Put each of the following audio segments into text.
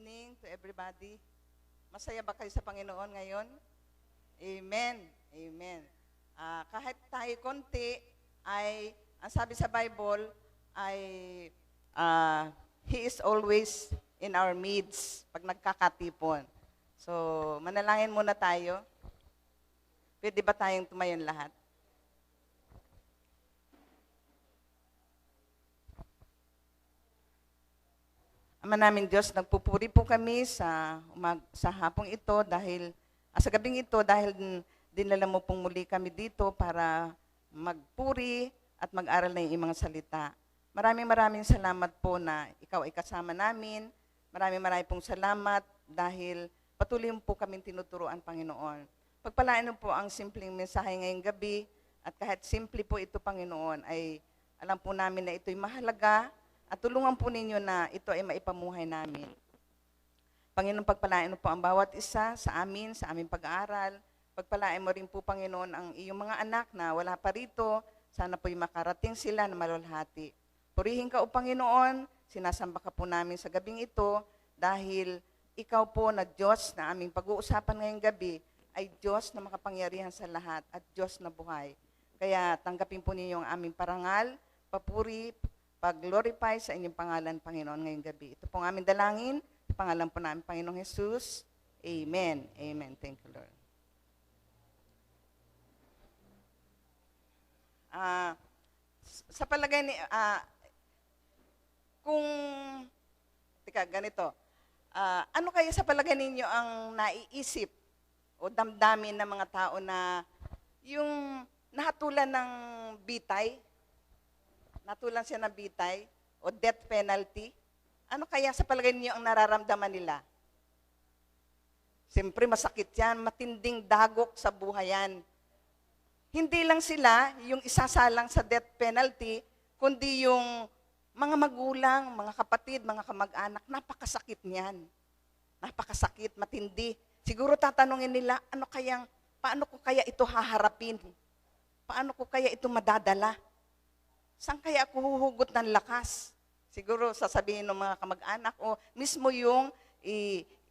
evening to everybody. Masaya ba kayo sa Panginoon ngayon? Amen. Amen. Kahit tayo konti, ay, ang sabi sa Bible, ay, He is always in our midst pag nagkakatipon. So, manalangin muna tayo. Pwede ba tayong tumayon lahat? Ama namin Diyos, nagpupuri po kami sa hapong ito dahil, sa gabing ito dahil dinala mo pong muli kami dito para magpuri at mag-aral na yung mga salita. Maraming salamat po na ikaw ay kasama namin. Maraming pong salamat dahil patuloy mo po kaming tinuturuan, Panginoon. Pagpalain mo po ang simpleng mensahe ngayong gabi at kahit simple po ito, Panginoon, ay alam po namin na ito'y mahalaga. At tulungan po ninyo na ito ay maipamuhay namin. Panginoon, pagpalain mo po ang bawat isa sa aming pag-aaral. Pagpalain mo rin po, Panginoon, ang iyong mga anak na wala pa rito. Sana po'y makarating sila na malulhati. Purihin ka, O Panginoon, sinasamba ka po namin sa gabing ito dahil ikaw po na Diyos na aming pag-uusapan ngayong gabi ay Diyos na makapangyarihan sa lahat at Diyos na buhay. Kaya tanggapin po ninyo ang aming parangal, papuri, pag-glorify sa inyong pangalan, Panginoon, ngayong gabi. Ito pong aming dalangin, sa pangalan po namin, Panginoong Jesus. Amen. Amen. Thank you, Lord. Sa palagay ni, ganito, ano kaya sa palagay ninyo ang naiisip o damdamin ng mga tao na yung nahatulan ng bitay, natulan siya ng bitay o death penalty, ano kaya sa palagay niyo ang nararamdaman nila? Siyempre masakit yan, matinding dagok sa buhay yan. Hindi lang sila yung isasalang sa death penalty, kundi yung mga magulang, mga kapatid, mga kamag-anak, napakasakit niyan. Napakasakit, matindi. Siguro tatanungin nila, paano ko kaya ito haharapin? Paano ko kaya ito madadala? Saan kaya ako huhugot ng lakas? Siguro sasabihin ng mga kamag-anak o mismo yung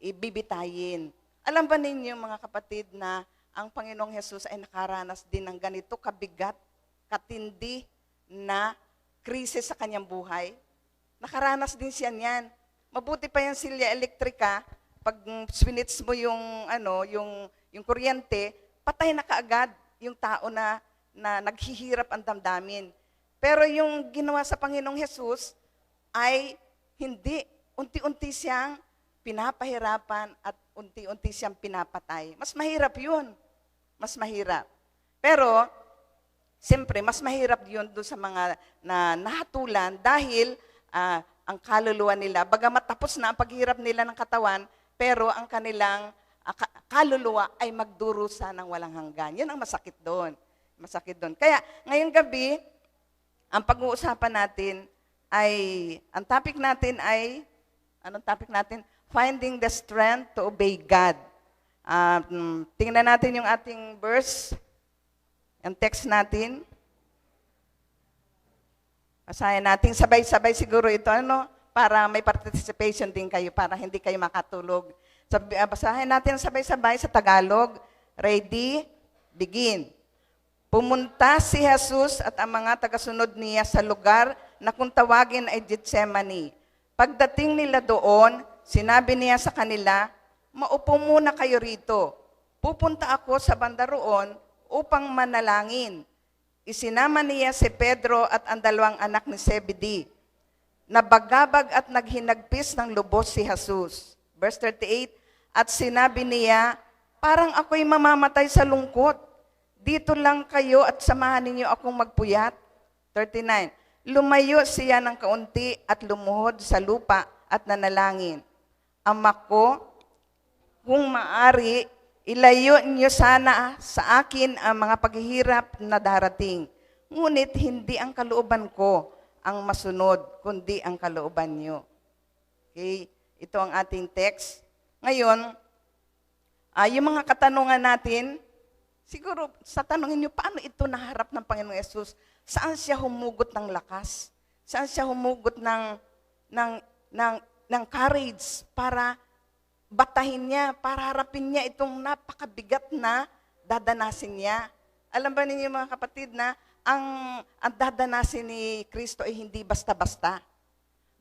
ibibitayin. Alam ba ninyo mga kapatid na ang Panginoong Jesus ay nakaranas din ng ganito kabigat, katindi na krisis sa kanyang buhay? Nakaranas din siya niyan. Mabuti pa yung silya elektrika, pag swinits mo yung kuryente, patay na kaagad yung tao na naghihirap ang damdamin. Pero yung ginawa sa Panginoong Jesus ay hindi. Unti-unti siyang pinapahirapan at unti-unti siyang pinapatay. Mas mahirap yun. Mas mahirap. Pero, siyempre, mas mahirap yun doon sa mga nahatulan dahil ang kaluluwa nila, bagamat tapos na ang paghirap nila ng katawan, pero ang kanilang kaluluwa ay magdurusa ng walang hanggan. Yan ang masakit doon. Masakit doon. Kaya, ngayong gabi, ang pag-uusapan natin ang topic natin ay, anong topic natin? Finding the strength to obey God. Tingnan natin yung ating verse, yung text natin. Basahin natin, sabay-sabay siguro ito, para may participation din kayo, para hindi kayo makatulog. Basahin natin sabay-sabay sa Tagalog. Ready? Begin. Pumunta si Jesus at ang mga tagasunod niya sa lugar na kung tawagin ay Getsemani. Pagdating nila doon, sinabi niya sa kanila, "Maupo muna kayo rito. Pupunta ako sa banda roon upang manalangin." Isinama niya si Pedro at ang dalawang anak ni Zebedee. Nabagabag at naghinagpis ng lubos si Jesus. Verse 38, at sinabi niya, "Parang ako'y mamamatay sa lungkot. Dito lang kayo at samahan ninyo akong magpuyat." 39. Lumayo siya ng kaunti at lumuhod sa lupa at nanalangin. "Ama ko, kung maari, ilayo niyo sana sa akin ang mga paghihirap na darating. Ngunit hindi ang kalooban ko ang masunod, kundi ang kalooban niyo." Okay? Ito ang ating text. Ngayon, yung mga katanungan natin, siguro, sa tanongin niyo, paano ito naharap ng Panginoong Yesus? Saan siya humugot ng lakas? Saan siya humugot ng ng courage para batahin niya, para harapin niya itong napakabigat na dadanasin niya. Alam ba ninyo mga kapatid na ang dadanasin ni Kristo ay hindi basta-basta.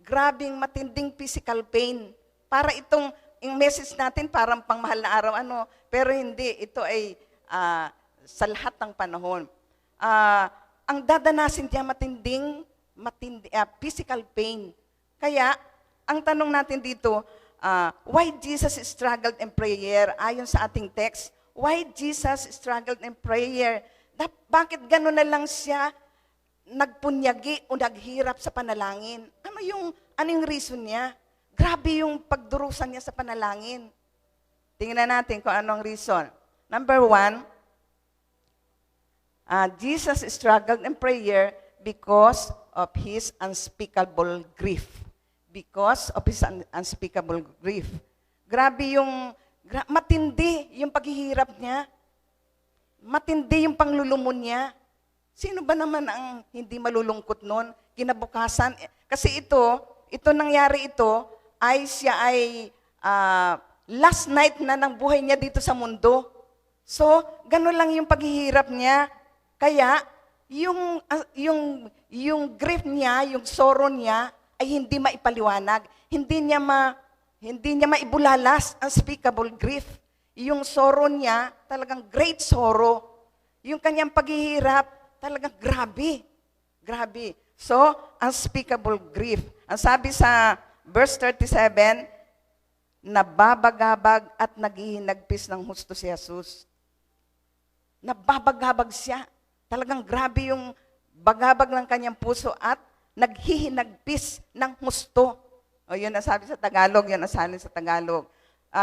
Grabing matinding physical pain. Para yung message natin parang pangmahal na araw, pero hindi. Ito ay sa lahat ng panahon. Ang dadanasin niya matinding physical pain. Kaya, ang tanong natin dito, why Jesus struggled in prayer? Ayon sa ating text, why Jesus struggled in prayer? Bakit gano'n na lang siya nagpunyagi o naghirap sa panalangin? Ano yung reason niya? Grabe yung pagdurusan niya sa panalangin. Tingnan natin kung anong reason. Number 1, Jesus struggled in prayer because of his unspeakable grief. Because of his unspeakable grief. Grabe matindi yung paghihirap niya. Matindi yung panglulumon niya. Sino ba naman ang hindi malulungkot nun? Kinabukasan. Kasi ito nangyari siya ay last night na ng buhay niya dito sa mundo. So, gano'n lang yung paghihirap niya. Kaya, yung grief niya, yung sorrow niya, ay hindi maipaliwanag. Hindi niya maibulalas, unspeakable grief. Yung sorrow niya, talagang great sorrow. Yung kanyang paghihirap, talagang grabe. Grabe. So, unspeakable grief. Ang sabi sa verse 37, nababagabag at naghihinagpis ng husto si Jesus. Nababagabag siya. Talagang grabe yung bagabag ng kanyang puso at naghihinagpis ng husto. O yun ang sabi sa Tagalog, yun ang salin sa Tagalog.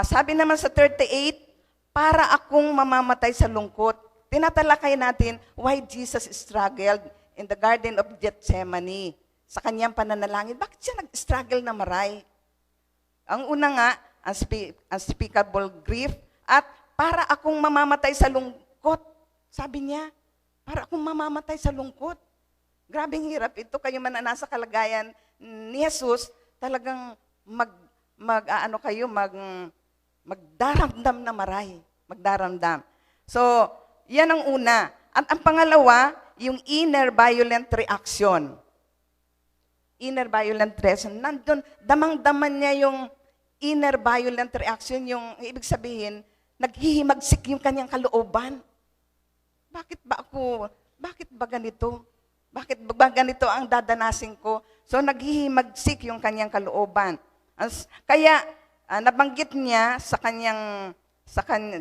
Sabi naman sa 38, para akong mamamatay sa lungkot. Tinatalakay natin why Jesus struggled in the Garden of Gethsemane. Sa kanyang pananalangin, bakit siya nag-struggle na maray? Ang una nga, unspeakable grief, at para akong mamamatay sa lungkot. Sabi niya, para akong mamamatay sa lungkot. Grabing hirap ito, kayo man na nasa kalagayan ni Jesus, talagang magdaramdam na maray. Magdaramdam. So, yan ang una. At ang pangalawa, yung inner violent reaction. Inner violent reaction. Nandun, damang-daman niya yung inner violent reaction, yung ibig sabihin, naghihimagsik yung kanyang kalooban. Bakit ba ganito? Bakit ba ganito ang dadanasin ko? So, naghihimagsik yung kanyang kalooban. Kaya, nabanggit niya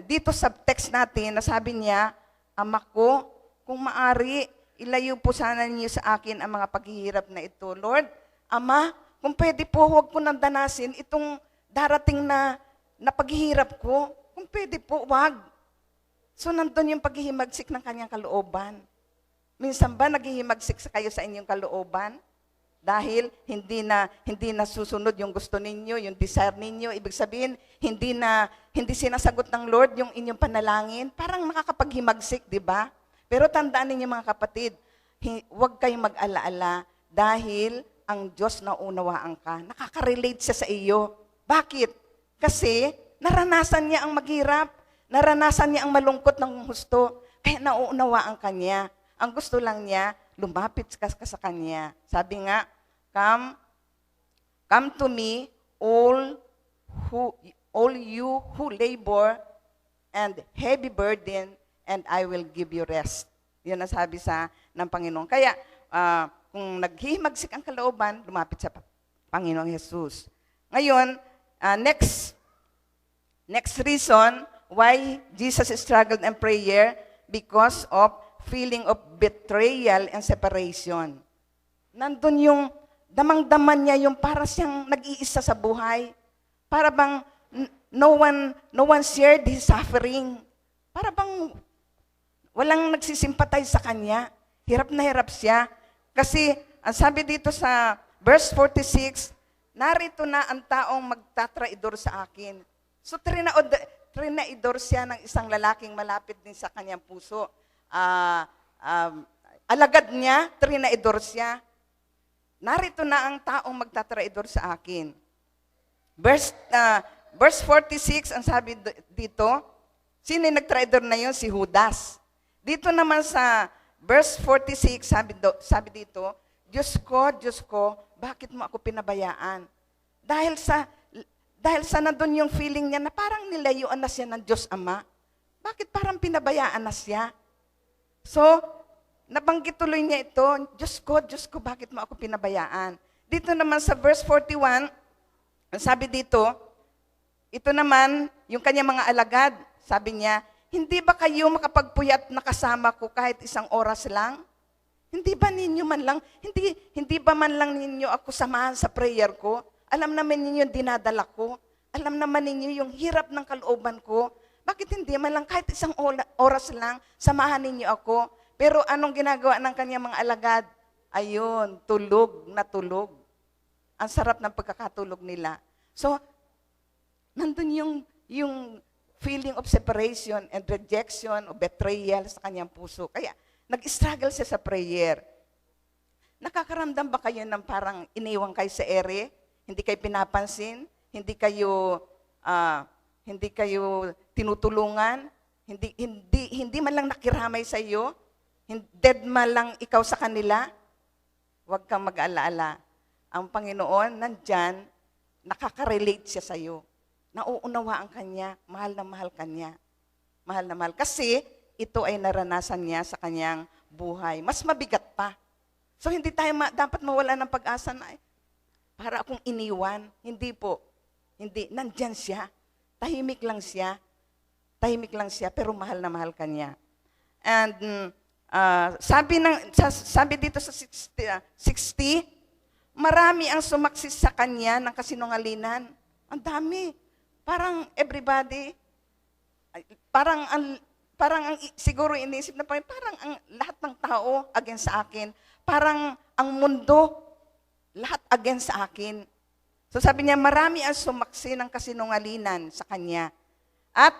dito sa text natin, nasabi niya, Ama ko, kung maari, ilayo po sana niyo sa akin ang mga paghihirap na ito. Lord, Ama, kung pwede po, huwag po nang danasin itong darating na paghihirap ko. Kung pwede po, wag. So, nandun yung paghihimagsik ng kanyang kalooban. Minsan ba naghihimagsik kayo sa inyong kalooban? Dahil hindi na susunod yung gusto ninyo, yung desire ninyo. Ibig sabihin, hindi sinasagot ng Lord yung inyong panalangin. Parang nakakapaghimagsik, di ba? Pero tandaan ninyo mga kapatid, huwag kayong mag-alaala dahil ang Diyos na unawaan ka. Nakaka-relate siya sa iyo. Bakit? Kasi naranasan niya ang maghirap. Naranasan niya ang malungkot ng husto. Kaya nauunawaan ka niya. Ang gusto lang niya, lumapit ka sa kanya. Sabi nga, Come to me, all you who labor and heavy burden, and I will give you rest. Yun ang sabi ng Panginoon. Kaya, kung naghihimagsik ang kalooban, lumapit sa Panginoong Jesus. Ngayon, next reason why Jesus struggled in prayer, because of feeling of betrayal and separation. Nandun yung damang-daman niya yung para siyang nag-iisa sa buhay. Para bang no one shared his suffering. Para bang walang nagsisimpatay sa kanya. Hirap na hirap siya. Kasi ang sabi dito sa verse 46, narito na ang taong magtatraidor sa akin. So trinaidor siya ng isang lalaking malapit din sa kanyang puso. Alagad niya, trinaidor siya. Narito na ang taong magtatraidor sa akin. Verse, verse 46, ang sabi dito, sino yung nag-traidor na yun? Si Judas. Dito naman sa verse 46, sabi dito, Diyos ko, bakit mo ako pinabayaan? Dahil sa nandun yung feeling niya na parang nilayuan na siya ng Diyos Ama. Bakit parang pinabayaan na siya? So, nabanggit tuloy niya ito, Diyos ko, bakit mo ako pinabayaan? Dito naman sa verse 41, ang sabi dito, ito naman, yung kanyang mga alagad, sabi niya, hindi ba kayo makapagpuyat na kasama ko kahit isang oras lang? Hindi ba ninyo man lang, hindi ba man lang ninyo ako samahan sa prayer ko? Alam naman ninyo yung dinadala ko. Alam naman ninyo yung hirap ng kalooban ko. Bakit hindi man lang kahit isang oras lang, samahan ninyo ako? Pero anong ginagawa ng kanyang mga alagad? Ayun, tulog na tulog. Ang sarap ng pagkakatulog nila. So, nandun yung feeling of separation and rejection o betrayal sa kanyang puso. Kaya, nag-struggle siya sa prayer. Nakakaramdam ba kayo ng parang iniwang kayo sa ere? Hindi kayo pinapansin? Hindi kayo tinutulungan? Hindi man lang nakiramay sa iyo? Dead man lang ikaw sa kanila? Huwag kang mag-alaala. Ang Panginoon, nandyan, nakaka-relate siya sa iyo. Nauunawaan kanya, mahal na mahal kanya. Mahal na mahal. Kasi, ito ay naranasan niya sa kanyang buhay. Mas mabigat pa. So, hindi tayo dapat mawala ng pag-asa na, para akong iniwan. Hindi po. Hindi. Nandyan siya. Tahimik lang siya. Tahimik lang siya, pero mahal na mahal kanya. And, sabi dito sa 60, marami ang sumaksis sa kanya ng kasinungalingan. Ang dami. Parang everybody, siguro inisip na parang ang lahat ng tao against sa akin. Parang ang mundo, lahat against sa akin. So sabi niya, marami ang sumaksi ng kasinungalingan sa kanya. At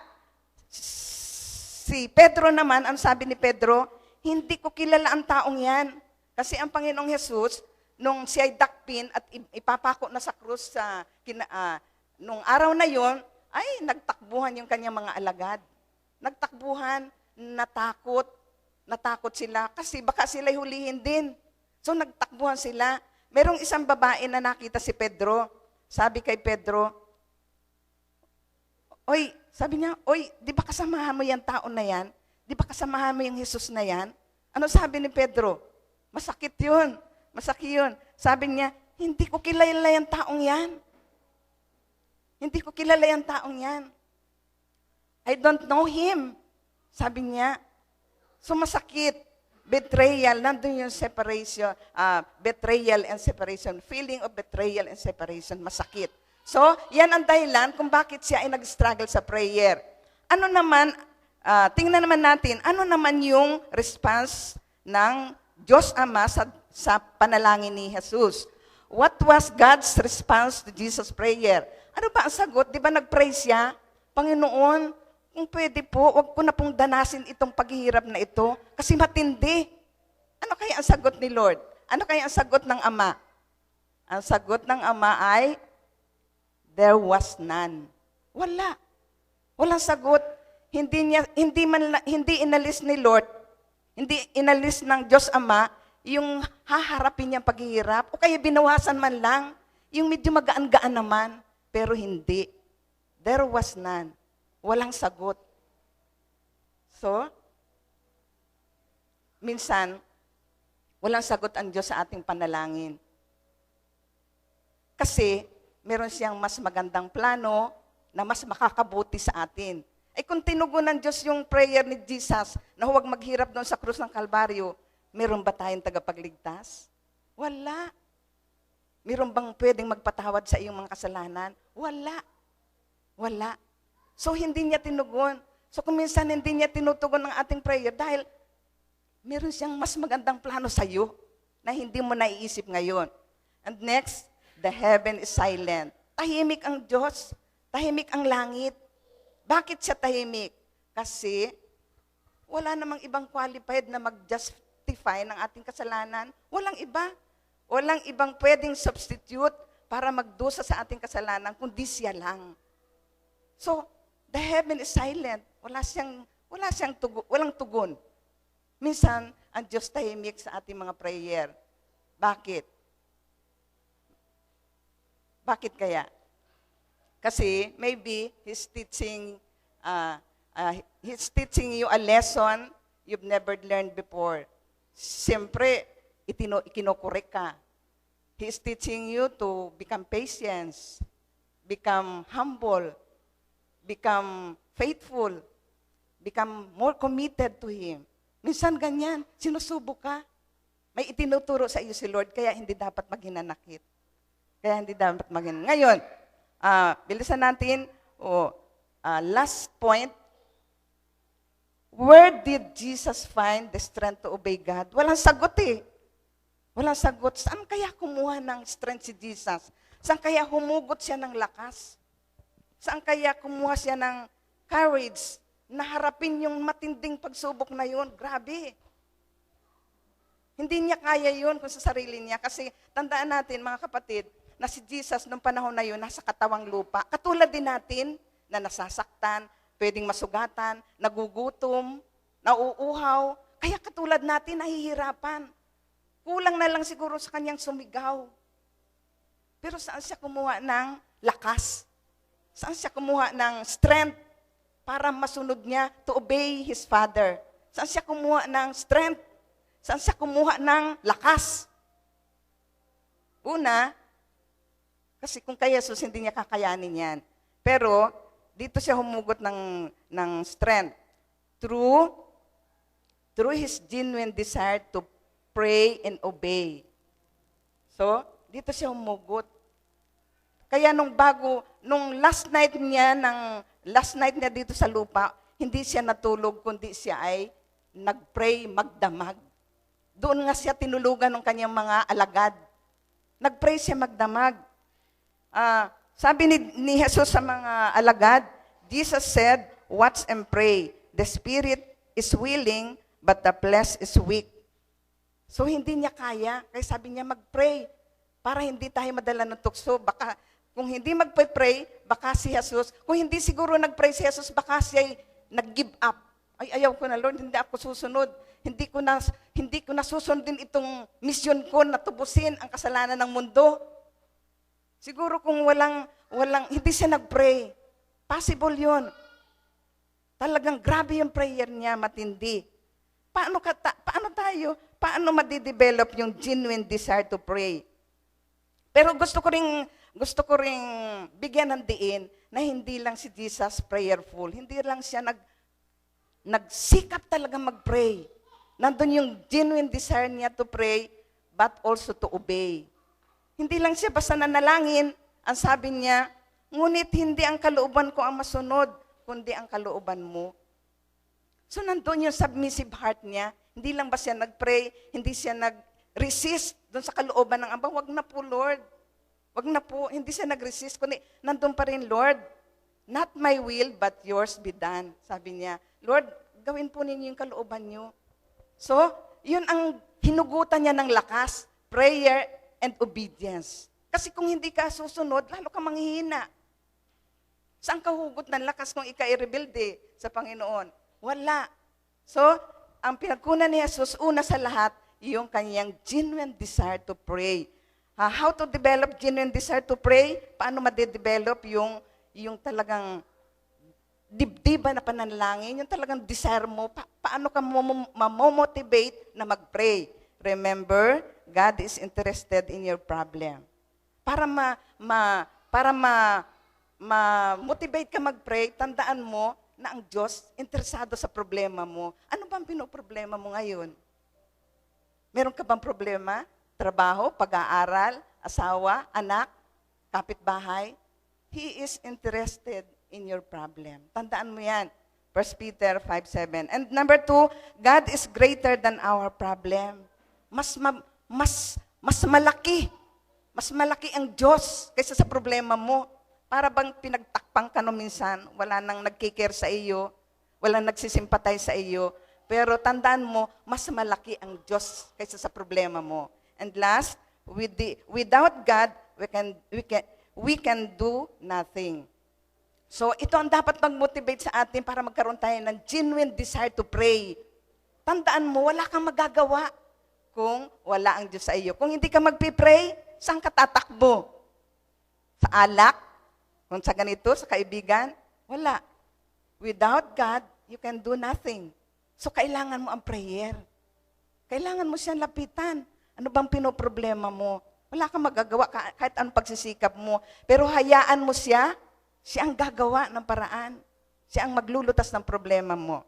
si Pedro naman, ang sabi ni Pedro, hindi ko kilala ang taong yan. Kasi ang Panginoong Jesus, nung siya ay dakpin at ipapako na sa krus nung araw na yon, ay nagtakbuhan yung kanyang mga alagad. Nagtakbuhan, natakot sila kasi baka sila'y hulihin din. So nagtakbuhan sila. Merong isang babae na nakita si Pedro. Sabi kay Pedro, sabi niya, di ba kasamahan mo yung tao na yan? Di ba kasamahan mo yung Jesus na yan? Ano sabi ni Pedro? Masakit yun. Masakit yun. Sabi niya, hindi ko kilala yung taong yan. Hindi ko kilala yung taong yan. I don't know him. Sabi niya. So masakit. Betrayal. Nandun yung separation. Betrayal and separation. Feeling of betrayal and separation. Masakit. So, yan ang dahilan kung bakit siya ay nag-struggle sa prayer. Ano naman, tingnan naman natin, ano naman yung response ng Diyos Ama sa panalangin ni Jesus? What was God's response to Jesus' prayer? Ano ba ang sagot? Di ba nag-pray siya? Panginoon, kung pwede po, wag ko na pong danasin itong paghihirap na ito kasi matindi. Ano kaya ang sagot ni Lord? Ano kaya ang sagot ng Ama? Ang sagot ng Ama ay, there was none. Wala. Walang sagot. Hindi inalis ni Lord, hindi inalis ng Diyos Ama yung haharapin niyang paghihirap o kaya binawasan man lang, yung medyo magaan-gaan naman, pero hindi. There was none. Walang sagot. So, minsan, walang sagot ang Diyos sa ating panalangin. Kasi, meron siyang mas magandang plano na mas makakabuti sa atin. Ay kung tinugunan ng Diyos yung prayer ni Jesus na huwag maghirap doon sa krus ng Kalbaryo, meron ba tayong tagapagligtas? Wala. Meron bang pwedeng magpatawad sa iyong mga kasalanan? Wala. Wala. So hindi niya tinugon. So kung minsan hindi niya tinutugon ng ating prayer dahil meron siyang mas magandang plano sa iyo na hindi mo naiisip ngayon. And next, the heaven is silent. Tahimik ang Diyos. Tahimik ang langit. Bakit siya tahimik? Kasi wala namang ibang qualified na mag-justify ng ating kasalanan. Walang iba. Walang ibang pwedeng substitute para magdusa sa ating kasalanan, kundi siya lang. So, the heaven is silent. Walang tugon. Minsan, ang Diyos tahimik sa ating mga prayer. Bakit? Bakit kaya? Kasi maybe He's teaching you a lesson you've never learned before. Siyempre, ikinokorek ka. He is teaching you to become patient, become humble, become faithful, become more committed to Him. Minsan ganyan, sinusubok ka. May itinuturo sa iyo si Lord, kaya hindi dapat maghinanakit. Ngayon, bilisan natin, last point, where did Jesus find the strength to obey God? Walang sagot eh. Walang sagot. Saan kaya kumuha ng strength si Jesus? Saan kaya humugot siya ng lakas? Saan kaya kumuha siya ng courage na harapin yung matinding pagsubok na yun? Grabe. Hindi niya kaya yun kung sa sarili niya. Kasi tandaan natin, mga kapatid, na si Jesus nung panahon na yun, nasa katawang lupa. Katulad din natin na nasasaktan, pwedeng masugatan, nagugutom, nauuhaw. Kaya katulad natin, nahihirapan. Kulang na lang siguro sa kanyang sumigaw. Pero saan siya kumuha ng lakas? Saan siya kumuha ng strength para masunod niya to obey His Father? Saan siya kumuha ng strength? Saan siya kumuha ng lakas? Una, kasi kung kay Jesus, hindi niya kakayanin yan. Pero, dito siya humugot ng strength. Through His genuine desire to pray and obey. So, dito siya humugot. Kaya nung last night niya dito sa lupa, hindi siya natulog, kundi siya ay nagpray, magdamag. Doon nga siya tinulugan ng kanyang mga alagad. Nagpray siya magdamag. Sabi ni Jesus sa mga alagad, Jesus said, "Watch and pray. The spirit is willing, but the flesh is weak." So hindi niya kaya, kaya sabi niya mag-pray para hindi tayo madala ng tukso. Baka kung hindi mag-pray, baka si Jesus, kung hindi siguro nag-pray si Jesus, baka siya nag-give up. Ay, ayaw ko na, Lord, hindi ako susunod. Hindi ko na susundin itong mission ko na tubusin ang kasalanan ng mundo. Siguro kung hindi siya nag-pray, possible yun. Talagang grabe yung prayer niya, matindi. Paano madidevelop yung genuine desire to pray? Pero gusto ko ring bigyan ng diin na hindi lang si Jesus prayerful. Hindi lang siya nagsikap talaga mag-pray. Nandun yung genuine desire niya to pray, but also to obey. Hindi lang siya basta nanalangin, ang sabi niya, ngunit hindi ang kalooban ko ang masunod, kundi ang kalooban mo. So nandun yung submissive heart niya. Hindi lang ba siya nag-pray, hindi siya nag-resist doon sa kalooban ng Aba. Wag na po, Lord. Wag na po. Hindi siya nag-resist, kundi nandun pa rin, Lord. Not my will, but yours be done. Sabi niya, Lord, gawin po ninyo yung kalooban niyo. So, yun ang hinugutan niya ng lakas, prayer and obedience. Kasi kung hindi ka susunod, lalo ka manghihina. Saan ka hugot ng lakas kung ika-rebelde sa Panginoon? Wala. So, ang pinagkunan ni Jesus, una sa lahat, yung kanyang genuine desire to pray. How to develop genuine desire to pray? Paano ma-develop yung talagang dibdiba na pananalangin, yung talagang desire mo, paano ka mamomotivate na mag-pray? Remember, God is interested in your problem. Para ma-motivate ka mag-pray, tandaan mo na ang Diyos interesado sa problema mo. Ano bang pinoproblema mo ngayon? Meron ka bang problema? Trabaho, pag-aaral, asawa, anak, kapitbahay? He is interested in your problem. Tandaan mo yan. 1 Peter 5:7. And number 2, God is greater than our problem. Mas malaki. Mas malaki ang Diyos kaysa sa problema mo. Para bang pinagtakpang ka no minsan, wala nang nagkikare sa iyo, wala nagsisimpatay sa iyo, pero tandaan mo, mas malaki ang Diyos kaysa sa problema mo. And last, without God, we can do nothing. So ito ang dapat mag-motivate sa atin para magkaroon tayo ng genuine desire to pray. Tandaan mo, wala kang magagawa kung wala ang Diyos sa iyo. Kung hindi ka magpipray, saan ka tatakbo? Sa alak? Kung sa ganito, sa kaibigan? Wala. Without God, you can do nothing. So kailangan mo ang prayer. Kailangan mo siyang lapitan. Ano bang pinoproblema mo? Wala kang magagawa kahit anong pagsisikap mo. Pero hayaan mo siya, siya ang gagawa ng paraan. Siya ang maglulutas ng problema mo.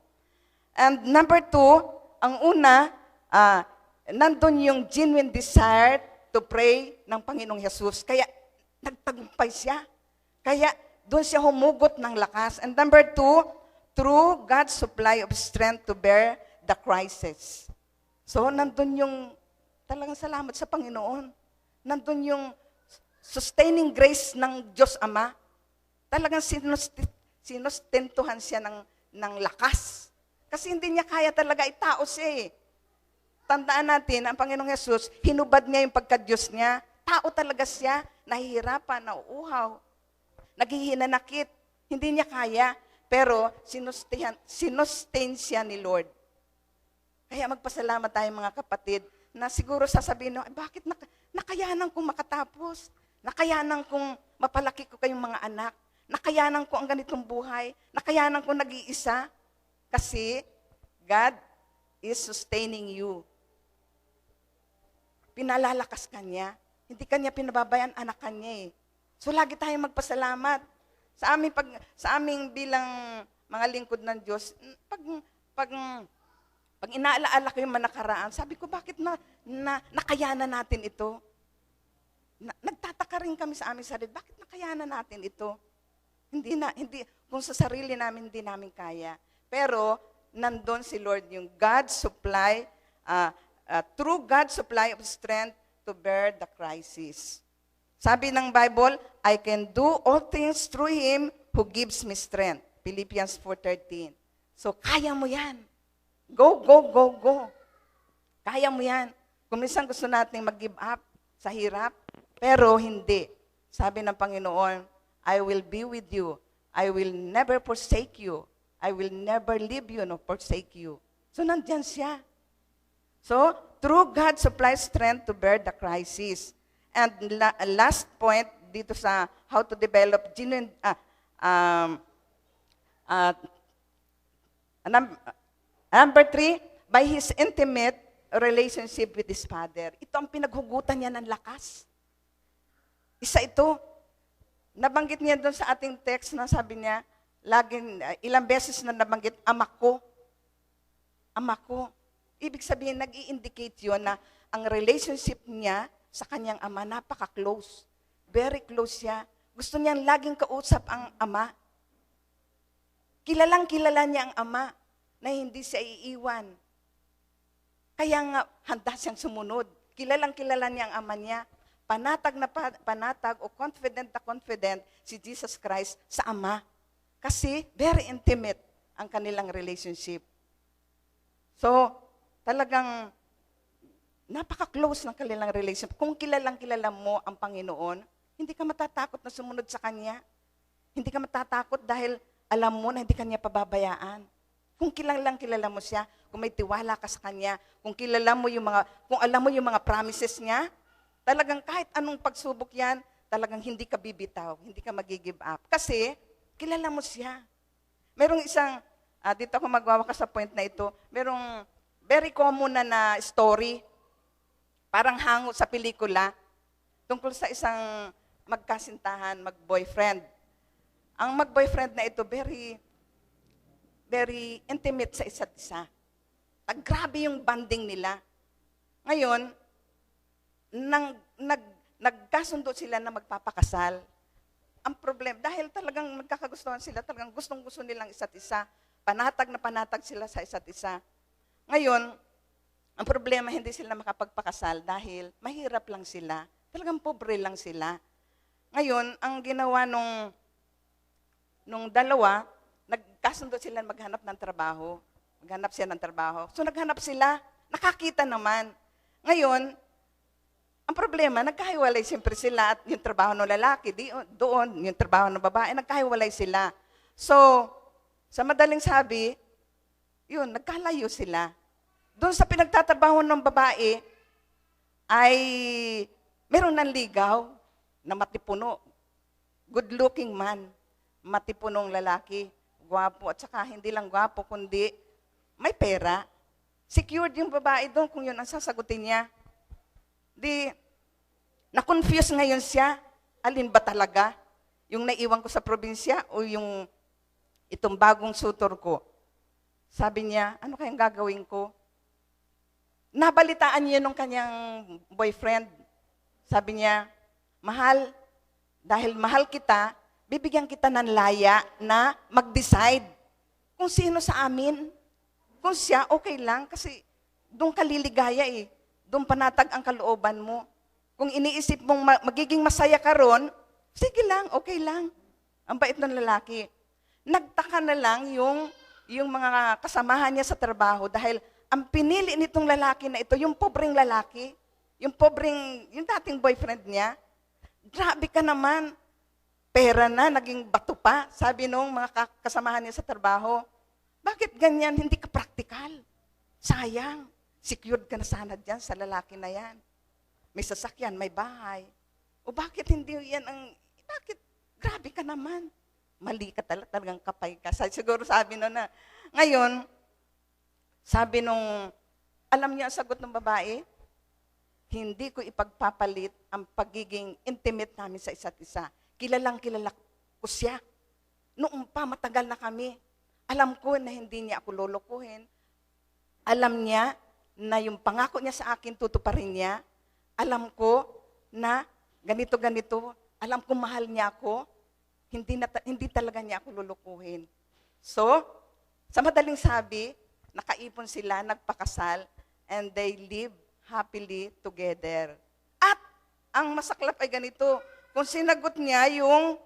And number 2, ang una, nandun yung genuine desire to pray ng Panginoong Jesus. Kaya nagtagumpay siya. Kaya doon siya humugot ng lakas. And number 2, through God's supply of strength to bear the crisis. So nandun yung talagang salamat sa Panginoon. Nandun yung sustaining grace ng Diyos Ama. Talagang sinustentuhan siya ng lakas. Kasi hindi niya kaya talaga itao siya eh. Tandaan natin, ang Panginoong Jesus, hinubad niya yung pagka-Diyos niya. Tao talaga siya, nahihirapan, nauuhaw, naghihinanakit. Hindi niya kaya, pero sinustain siya ni Lord. Kaya magpasalamat tayo mga kapatid, na siguro sasabihin, bakit nakayanan kong makatapos? Nakayanan kong mapalaki ko kayong mga anak? Nakayanan ko ang ganitong buhay? Nakayanan ko nag-iisa? Kasi God is sustaining you. Pinalalakas ka niya. Hindi ka niya pinababayaan, anak ka niya eh. So lagi tayong magpasalamat. Sa aming bilang mga lingkod ng Diyos, pag inaalaala ko yung manakaraan, sabi ko, bakit nakayanan natin ito? Nagtataka rin kami sa aming sarili, bakit nakayanan natin ito? Hindi, kung sa sarili namin, hindi namin kaya. Pero, nandun si Lord, yung God supply, through God's supply of strength to bear the crisis. Sabi ng Bible, I can do all things through Him who gives me strength. Philippians 4:13. So, kaya mo yan. Go, go, go, go. Kaya mo yan. Kung minsan gusto natin mag-give up sa hirap, pero hindi. Sabi ng Panginoon, I will be with you. I will never forsake you. I will never leave you nor forsake you. So, nandyan siya. So, through God supplies strength to bear the crisis. And last point dito sa how to develop genuine, number 3, by His intimate relationship with His Father. Ito ang pinaghugutan niya ng lakas. Isa ito. Nabanggit niya doon sa ating text na sabi niya, ilang beses na nabanggit, Ama ko. Ama ko. Ibig sabihin, nag-i-indicate yun na ang relationship niya sa kanyang ama, napaka-close. Very close siya. Gusto niyang laging kausap ang ama. Kilalang-kilala niya ang ama na hindi siya iiwan. Kaya nga, handa siyang sumunod. Kilalang-kilala niya ang ama niya. Panatag na panatag o confident na confident si Jesus Christ sa Ama. Kasi very intimate ang kanilang relationship. So, talagang napaka-close ng kanilang relationship. Kung kilalang-kilala mo ang Panginoon, hindi ka matatakot na sumunod sa Kanya. Hindi ka matatakot dahil alam mo na hindi Kanya pababayaan. Kung kilalang-kilala mo siya, kung may tiwala ka sa Kanya, kung alam mo yung mga promises niya, talagang kahit anong pagsubok yan, talagang hindi ka bibitaw, hindi ka mag-give up. Kasi, kilala mo siya. Merong isang, dito ako magwawakas sa point na ito, merong very common na story, parang hango sa pelikula, tungkol sa isang magkasintahan, mag-boyfriend. Ang mag-boyfriend na ito, very, very intimate sa isa't isa. Grabe yung bonding nila. Ngayon, nagkasundo sila na magpapakasal. Ang problem, dahil talagang nagkakagustuhan sila, talagang gustong-gusto nilang isa't isa, panatag na panatag sila sa isa't isa. Ngayon, ang problema, hindi sila makapagpakasal dahil mahirap lang sila, talagang pobre lang sila. Ngayon, ang ginawa nung dalawa, nagkasundo sila maghanap ng trabaho. Maghanap siya ng trabaho. So naghanap sila, nakakita naman. Ngayon, Ang problema, nagkahiwalay siyempre sila at yung trabaho ng lalaki, doon, yung trabaho ng babae, nagkahiwalay sila. So, sa madaling sabi, yun, nagkalayo sila. Doon sa pinagtatrabaho ng babae, ay meron ng ligaw na matipuno. Good-looking man, matipunong lalaki, gwapo, at saka hindi lang gwapo, kundi may pera. Secured yung babae doon kung yun ang sasagutin niya. Di, na-confuse ngayon siya, alin ba talaga? Yung naiwan ko sa probinsya o yung itong bagong sutor ko? Sabi niya, ano kayang gagawin ko? Nabalitaan niya nung kanyang boyfriend. Sabi niya, mahal, dahil mahal kita, bibigyan kita ng laya na mag-decide kung sino sa amin. Kung siya, okay lang, kasi doon ka liligaya eh. Doon panatag ang kalooban mo. Kung iniisip mong magiging masaya ka ron, sige lang, okay lang. Ang bait ng lalaki. Nagtaka na lang yung mga kasamahan niya sa trabaho dahil ang pinili nitong lalaki na ito, yung pobreng lalaki, yung dating boyfriend niya, grabe ka naman, pera na, naging bato pa, sabi nung mga kasamahan niya sa trabaho. Bakit ganyan? Hindi ka praktikal. Sayang. Secured ka na sana dyan sa lalaki na yan. May sasakyan, may bahay. O bakit hindi yan bakit? Grabe ka naman. Mali ka talagang kapay ka. Siguro sabi na ngayon, sabi nung, alam niya ang sagot ng babae, hindi ko ipagpapalit ang pagiging intimate namin sa isa't isa. Kilala ko siya. Noong pa, matagal na kami. Alam ko na hindi niya ako lolokohin. Alam niya na yung pangako niya sa akin, tutuparin niya. Alam ko na ganito. Alam ko mahal niya ako. Hindi talaga niya ako lulukuhin. So, sa madaling sabi, nakaipon sila, nagpakasal, and they live happily together. At ang masaklap ay ganito, kung sinagot niya yung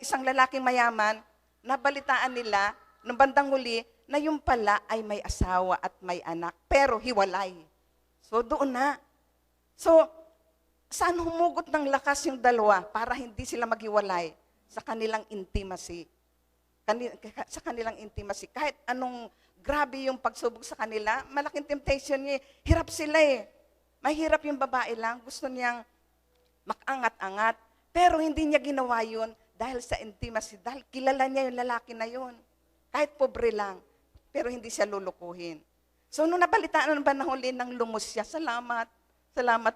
isang lalaking mayaman, nabalitaan nila, nung bandang huli, na yung pala ay may asawa at may anak, pero hiwalay. So doon na. So, saan humugot ng lakas yung dalawa para hindi sila maghiwalay? Sa kanilang intimacy. Sa kanilang intimacy. Kahit anong grabe yung pagsubok sa kanila, malaking temptation niya. Hirap sila eh. Mahirap yung babae lang. Gusto niyang makangat-angat. Pero hindi niya ginawa yun dahil sa intimacy. Dahil kilala niya yung lalaki na yun. Kahit pobre lang. Pero hindi siya lulukuhin. So, nung nabalitaan ng panahon ng lumos siya, salamat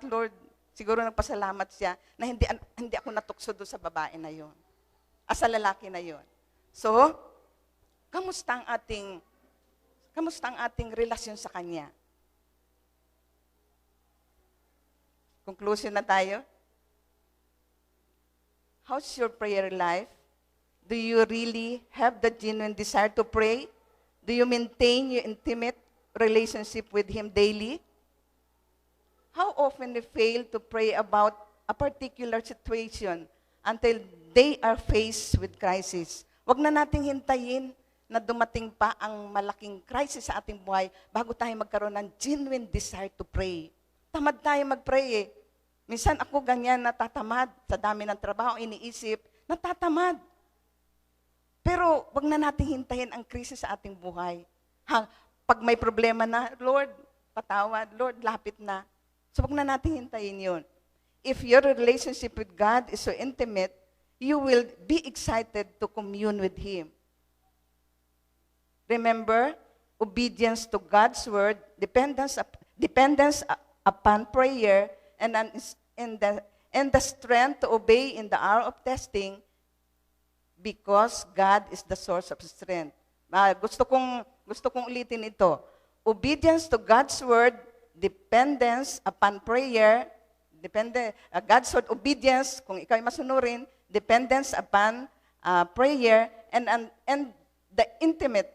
Lord. Siguro nagpasalamat siya na hindi ako natukso doon sa babae na yun. Sa lalaki na yun. So, kamusta ang ating relasyon sa kanya? Conclusion na tayo. How's your prayer life? Do you really have the genuine desire to pray? Do you maintain your intimate relationship with Him daily? How often we fail to pray about a particular situation until they are faced with crisis? Huwag na nating hintayin na dumating pa ang malaking crisis sa ating buhay bago tayo magkaroon ng genuine desire to pray. Tamad tayo mag-pray eh. Minsan ako ganyan natatamad sa dami ng trabaho, iniisip, natatamad. Pero wag na nating hintayin ang krisis sa ating buhay. Pag may problema na, Lord, patawad, Lord, lapit na. So wag na nating hintayin yun. If your relationship with God is so intimate, you will be excited to commune with Him. Remember, obedience to God's word, dependence upon prayer, and the strength to obey in the hour of testing, because God is the source of strength. Gusto kong ulitin ito. Obedience to God's word, dependence upon prayer, God's word, obedience, kung ikaw ay masunurin, dependence upon prayer, and the intimate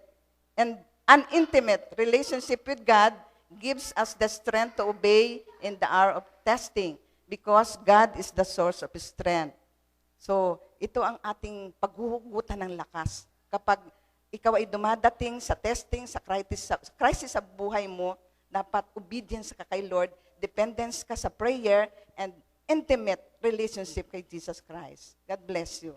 and an intimate relationship with God gives us the strength to obey in the hour of testing, because God is the source of strength. So, ito ang ating paghuhugutan ng lakas. Kapag ikaw ay dumadating sa testing, sa crisis sa buhay mo, dapat obedience ka kay Lord, dependence ka sa prayer, and intimate relationship kay Jesus Christ. God bless you.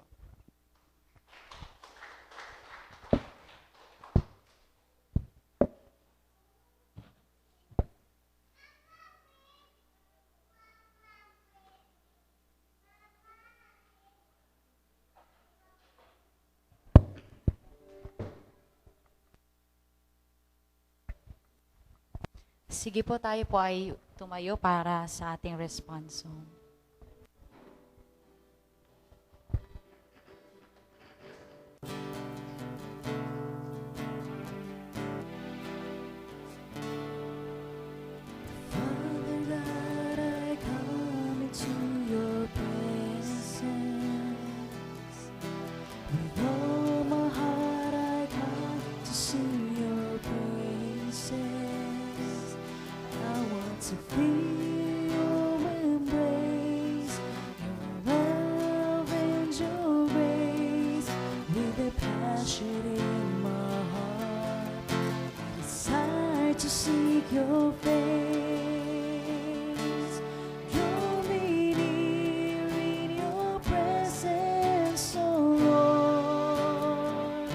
Sige po, tayo po ay tumayo para sa ating response song. Father God, I come into your presence. With all my heart I come to sing your praises. I want to feel your embrace, your love and your grace. With a passion in my heart, I desire to seek your face. Draw me near in your presence, oh Lord.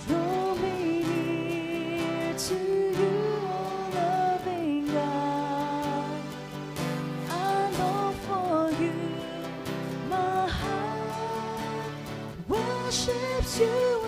Draw me near to you, oh loving God. I long for you, my heart worships you.